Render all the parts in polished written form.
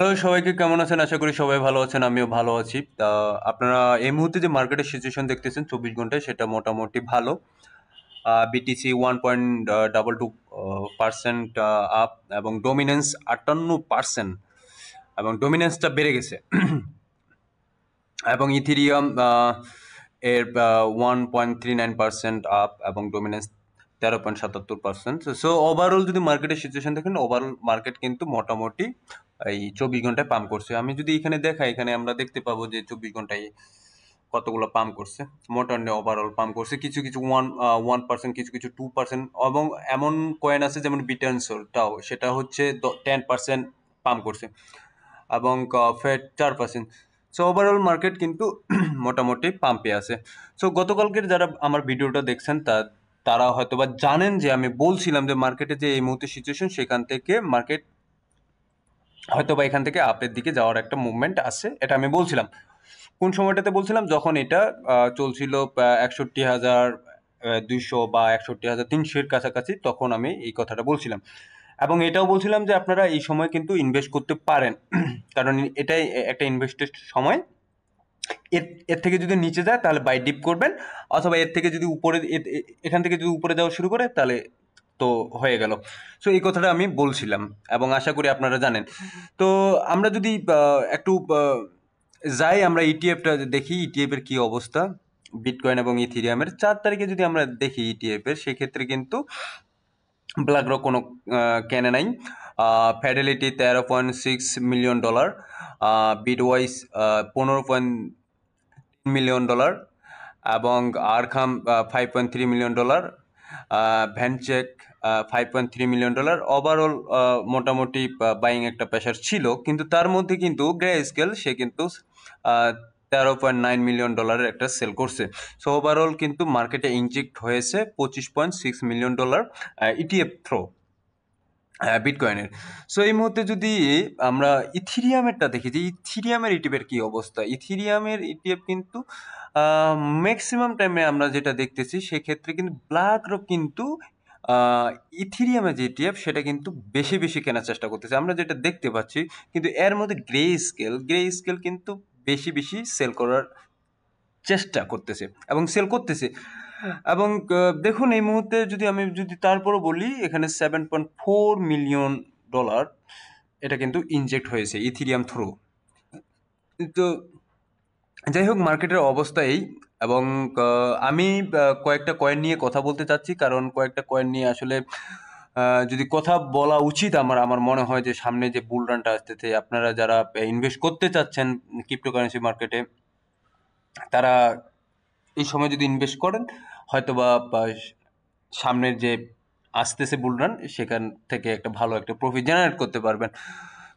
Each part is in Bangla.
হ্যালো সবাইকে, কেমন আছেন? আশা করি সবাই ভালো আছেন, আমিও ভালো আছি। আপনারা এই মুহূর্তে যে মার্কেটের সিচুয়েশন দেখতেছেন 24 ঘন্টায়, সেটা মোটামুটি ভালো। বিটিসি 1.22% আপ, এবং ডমিনেন্স 58%, এবং ডমিনেন্সটা বেড়ে গেছে। এবং ইথিরিয়াম এর 1.39% আপ, এবং ডমিনেন্স 13.77%। সো ওভারঅল যদি মার্কেটের সিচুয়েশন দেখেন, ওভারঅল মার্কেট কিন্তু মোটামুটি এই 24 ঘন্টায় পাম্প করছে। আমি যদি এখানে দেখাই, এখানে আমরা দেখতে পাবো যে 24 ঘন্টায় কতগুলো পাম্প করছে। মোটামুটি ওভারঅল পাম্প করছে, কিছু কিছু 1%, কিছু কিছু 2%, এবং এমন কয়েন আছে যেমন বিটেনসোলটাও, সেটা হচ্ছে 10% পাম্প করছে, এবং ফেড 4%। সো ওভারঅল মার্কেট কিন্তু মোটামুটি পাম্পে আছে। সো গতকালকের যারা আমার ভিডিওটা দেখছেন, তারা হয়তোবা জানেন যে আমি বলছিলাম যে মার্কেটে যে এই মুহূর্তে সিচুয়েশন, সেখান থেকে মার্কেট হয়তোবা এখান থেকে আপের দিকে যাওয়ার একটা মুভমেন্ট আছে, এটা আমি বলছিলাম। কোন সময়টাতে বলছিলাম? যখন এটা চলছিল 61,200 বা 61,300-এর কাছাকাছি, তখন আমি এই কথাটা বলছিলাম। এবং এটাও বলছিলাম যে আপনারা এই সময় কিন্তু ইনভেস্ট করতে পারেন, কারণ এটাই একটা ইনভেস্টের সময়। এর এর থেকে যদি নিচে যায় তাহলে বাই ডিপ করবেন, অথবা এর থেকে যদি উপরে এখান থেকে যদি উপরে যাওয়া শুরু করে তাহলে তো হয়ে গেল। সো এই কথাটা আমি বলছিলাম, এবং আশা করি আপনারা জানেন। তো আমরা যদি একটু যাই, আমরা ইটিএফটা দেখি, ইটিএফ এর কি অবস্থা। বিটকয়েন এবং ইথিরিয়ামের 4 তারিখে যদি আমরা দেখি ইটিএফ এর, সেক্ষেত্রে কিন্তু ব্ল্যাক রক কোনো কেনে নাই। ফ্যাডেলিটি $13.6 মিলিয়ন, বিটওয়াইজ $15.3 মিলিয়ন, এবং আরখাম $5.3 মিলিয়ন, ভ্যানচেক $5.3 মিলিয়ন। ওভারঅল মোটামুটি বাইং একটা প্রেশার ছিল, কিন্তু তার মধ্যে কিন্তু গ্রে স্কেল সে কিন্তু $13.9 মিলিয়ন একটা সেল করছে। সো ওভারঅল কিন্তু মার্কেটে ইনজেক্ট হয়েছে $25.6 মিলিয়ন ইটিএফ থ্রো বিটকয়েনের। সো এই মুহূর্তে যদি আমরা ইথিরিয়ামেরটা দেখি, যে ইথিরিয়ামের ইটিএফের কি অবস্থা। ইথিরিয়ামের ইটিএফ কিন্তু ম্যাক্সিমাম টাইমে আমরা যেটা দেখতেছি, সেক্ষেত্রে কিন্তু ব্ল্যাক রক কিন্তু ইথিরিয়ামের যে ইটিএফ, সেটা কিন্তু বেশি বেশি কেনার চেষ্টা করতেছে, আমরা যেটা দেখতে পাচ্ছি। কিন্তু এর মধ্যে গ্রে স্কেল কিন্তু বেশি বেশি সেল করার চেষ্টা করতেছে এবং সেল করতেছে। এবং দেখুন এই মুহূর্তে যদি তারপরও বলি, এখানে $7.4 মিলিয়ন এটা কিন্তু ইনজেক্ট হয়েছে ইথিরিয়াম থ্রু। তো যাই হোক, মার্কেটের অবস্থা এই। এবং আমি কয়েকটা কয়েন নিয়ে কথা বলতে চাচ্ছি, কারণ কয়েকটা কয়েন নিয়ে আসলে যদি কথা বলা উচিত। আমার আমার মনে হয় যে সামনে যে বুল রানটা আসতেছে, আপনারা যারা ইনভেস্ট করতে চাচ্ছেন ক্রিপ্টোকারেন্সি মার্কেটে, তারা এই সময় যদি ইনভেস্ট করেন, হয়তোবা সামনের যে আসতেছে বুল রান, সেখান থেকে একটা ভালো একটা প্রফিট জেনারেট করতে পারবেন।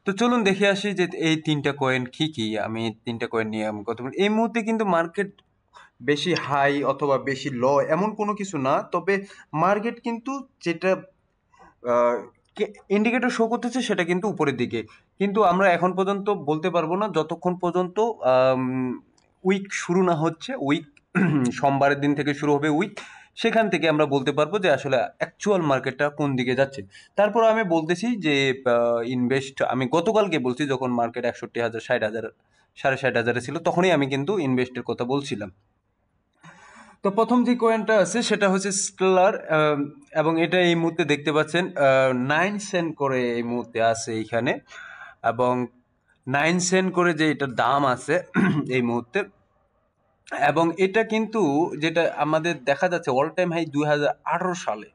তো চলুন দেখে আসি যে এই 3টা কয়েন কি কি। আমি 3টা কয়েন নিয়ে আমি কথা বলি। এই মুহূর্তে কিন্তু মার্কেট বেশি হাই অথবা বেশি লো এমন কোনো কিছু না, তবে মার্কেট কিন্তু যেটা ইন্ডিকেটর শো করতেছে, সেটা কিন্তু উপরের দিকে। কিন্তু আমরা এখন পর্যন্ত বলতে পারবো না, যতক্ষণ পর্যন্ত উইক শুরু না হচ্ছে। উইক সোমবারের দিন থেকে শুরু হবে উইক, সেখান থেকে আমরা বলতে পারবো যে আসলে অ্যাকচুয়াল মার্কেটটা কোন দিকে যাচ্ছে। তারপর আমি বলতেছি যে ইনভেস্ট, আমি গতকালকে বলছি যখন মার্কেট 61,000, 60,000, 60,500 ছিল, তখনই আমি কিন্তু ইনভেস্টের কথা বলছিলাম। তো প্রথম যে কয়েনটা আছে সেটা হচ্ছে স্টেলার, এবং এটা এই মুহূর্তে দেখতে পাচ্ছেন 9 সেন্ট করে এই মুহূর্তে আছে এইখানে। এবং 9 সেন্ট করে যে এটার দাম আছে এই মুহূর্তে। এবং এটা কিন্তু যেটা আমাদের দেখা যাচ্ছে অল টাইম হাই 2018 সালে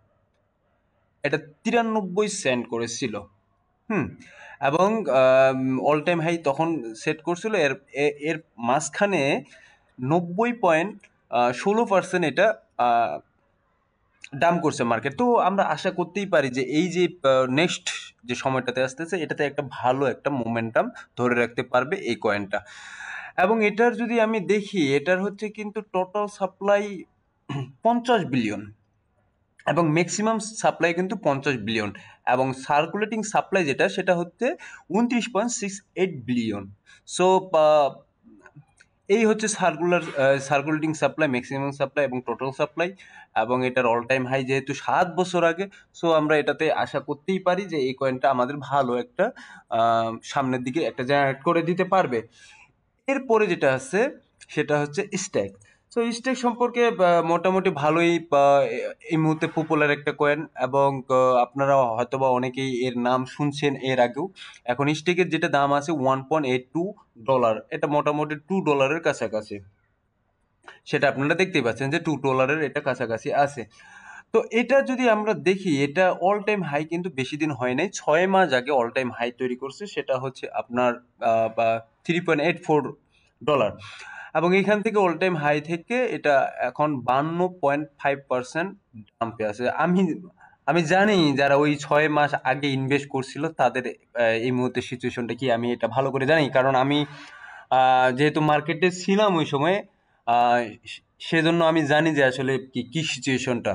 এটা 93 সেন্ট করেছিল। হুম। এবং অল টাইম হাই তখন সেট করছিল, এর এর মাঝখানে 90.16% এটা ডাম করছে মার্কেট। তো আমরা আশা করতেই পারি যে এই যে নেক্সট যে সময়টাতে আসতেছে, এটাতে একটা ভালো একটা মোমেন্টাম ধরে রাখতে পারবে এই কয়েনটা। এবং এটার যদি আমি দেখি, এটার হচ্ছে কিন্তু টোটাল সাপ্লাই 50 বিলিয়ন, এবং ম্যাক্সিমাম সাপ্লাই কিন্তু 50 বিলিয়ন, এবং সার্কুলেটিং সাপ্লাই যেটা, সেটা হচ্ছে 29.68 বিলিয়ন। সো এই হচ্ছে সার্কুলেটিং সাপ্লাই, ম্যাক্সিমাম সাপ্লাই এবং টোটাল সাপ্লাই, এবং এটার অল টাইম হাই যেহেতু 7 বছর আগে, সো আমরা এটাতে আশা করতেই পারি যে এই কয়েনটা আমাদের ভালো একটা সামনের দিকে একটা জেনারেট করে দিতে পারবে। এরপরে যেটা আছে সেটা হচ্ছে স্ট্যাক। সো স্ট্যাক সম্পর্কে মোটামুটি ভালোই এই মুহূর্তে পপুলার একটা কয়েন, এবং আপনারা হয়তোবা অনেকেই এর নাম শুনছেন এর আগেও। এখন স্ট্যাকের যেটা দাম আছে $1.82, এটা মোটামুটি $2 কাছাকাছি, সেটা আপনারা দেখতেই পাচ্ছেন যে $2 এটা কাছাকাছি আছে। তো এটা যদি আমরা দেখি, এটা অল টাইম হাই কিন্তু বেশি দিন হয় নাই, 6 মাস আগে অল টাইম হাই তৈরি করছে, সেটা হচ্ছে আপনার $3.84, এবং এখান থেকে অল টাইম হাই থেকে এটা এখন 52.5% ডাম্পে আছে। আমি জানি যারা ওই 6 মাস আগে ইনভেস্ট করছিল তাদের এই মুহূর্তে সিচুয়েশনটা কি আমি এটা ভালো করে জানি, কারণ আমি যেহেতু মার্কেটে ছিলাম ওই সময়, সেজন্য আমি জানি যে আসলে কি সিচুয়েশনটা।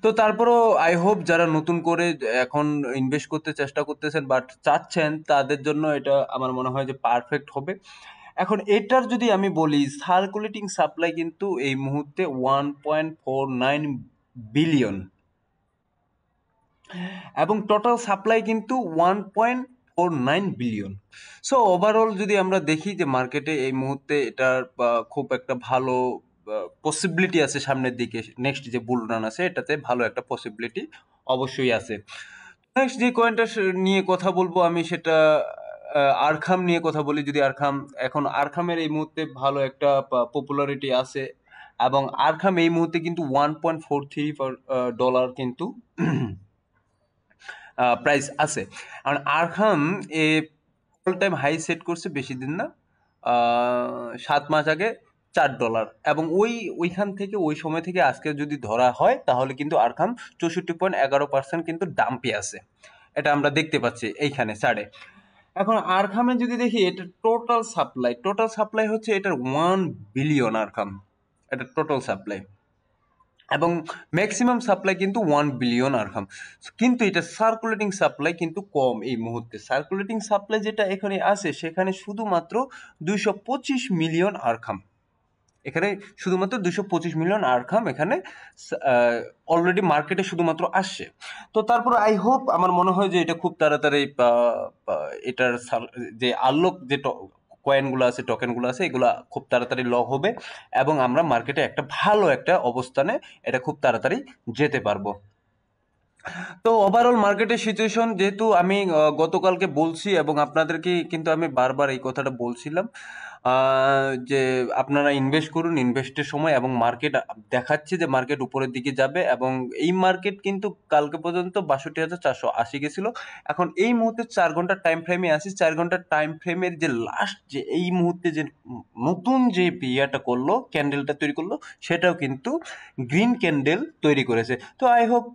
তো তারপরও আই হোপ যারা নতুন করে এখন ইনভেস্ট করতে চেষ্টা করতেছেন বাট চাচ্ছেন, তাদের জন্য এটা আমার মনে হয় যে পারফেক্ট হবে। এখন এটার যদি আমি বলি, সার্কুলেটিং সাপ্লাই কিন্তু এই মুহূর্তে 1.49 বিলিয়ন, এবং টোটাল সাপ্লাই কিন্তু 1.49 বিলিয়ন। সো ওভারঅল যদি আমরা দেখি যে মার্কেটে এই মুহূর্তে এটার খুব একটা ভালো পসিবিলিটি আছে সামনের দিকে, নেক্সট যে বুল রান আছে এটাতে ভালো একটা পসিবিলিটি অবশ্যই আছে। নেক্সট যে কয়েনটা নিয়ে কথা বলবো আমি, সেটা আরখাম নিয়ে কথা বলি। যদি আরখাম, এখন আরখামের এই মুহূর্তে ভালো একটা পপুলারিটি আছে, এবং আরখাম এই মুহূর্তে কিন্তু $1.43 কিন্তু প্রাইস আছে। আর আরখাম এ অল টাইম হাই সেট করছে বেশি দিন না, 7 মাস আগে $4, এবং ওইখান থেকে ওই সময় থেকে আজকে যদি ধরা হয় তাহলে কিন্তু আরখাম 64.11% কিন্তু ডাম্পে আছে, এটা আমরা দেখতে পাচ্ছি এইখানে চার্টে। এখন আরখামে যদি দেখি, এটা টোটাল সাপ্লাই হচ্ছে এটার 1 বিলিয়ন আরখাম, এটা টোটাল সাপ্লাই, এবং ম্যাক্সিমাম সাপ্লাই কিন্তু 1 বিলিয়ন আরখাম। কিন্তু এটা সার্কুলেটিং সাপ্লাই কিন্তু কম এই মুহূর্তে। সার্কুলেটিং সাপ্লাই যেটা এখানে আছে সেখানে শুধুমাত্র 225 মিলিয়ন আরখাম, এখানে শুধুমাত্র 225 মিলিয়ন আরখাম এখানে অলরেডি মার্কেটে শুধুমাত্র আসছে। তো তারপর আই হোপ, আমার মনে হয় যে এটা খুব তাড়াতাড়ি এটার যে আনলক যে কয়েনগুলো আছে, টোকেনগুলো আছে, এগুলো খুব তাড়াতাড়ি লক হবে, এবং আমরা মার্কেটে একটা ভালো একটা অবস্থানে এটা খুব তাড়াতাড়ি যেতে পারবো। তো ওভারঅল মার্কেটের সিচুয়েশন, যেহেতু আমি গতকালকে বলছি এবং আপনাদেরকে কিন্তু আমি বারবার এই কথাটা বলছিলাম যে আপনারা ইনভেস্ট করুন ইনভেস্টের সময়, এবং মার্কেট দেখাচ্ছে যে মার্কেট উপরের দিকে যাবে, এবং এই মার্কেট কিন্তু কালকে পর্যন্ত 62,480 গেছিল। এখন এই মুহূর্তে 4 ঘন্টার টাইম ফ্রেমে আছে, 4 ঘন্টার টাইম ফ্রেমের যে লাস্ট যে এই মুহূর্তে যে নতুন যে ইয়াটা করলো, ক্যান্ডেলটা তৈরি করলো, সেটাও কিন্তু গ্রিন ক্যান্ডেল তৈরি করেছে। তো আই হোপ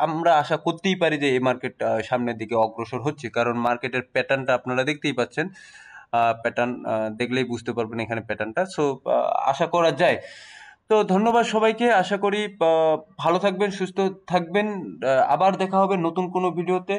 আমরা আশা করতেই পারি যে এই মার্কেট সামনের দিকে অগ্রসর হচ্ছে, কারণ মার্কেটের প্যাটার্নটা আপনারা দেখতেই পাচ্ছেন, প্যাটার্ন দেখলেই বুঝতে পারবেন এখানে প্যাটার্নটা। সো আশা করা যায়। তো ধন্যবাদ সবাইকে, আশা করি ভালো থাকবেন, সুস্থ থাকবেন, আবার দেখা হবে নতুন কোনো ভিডিওতে।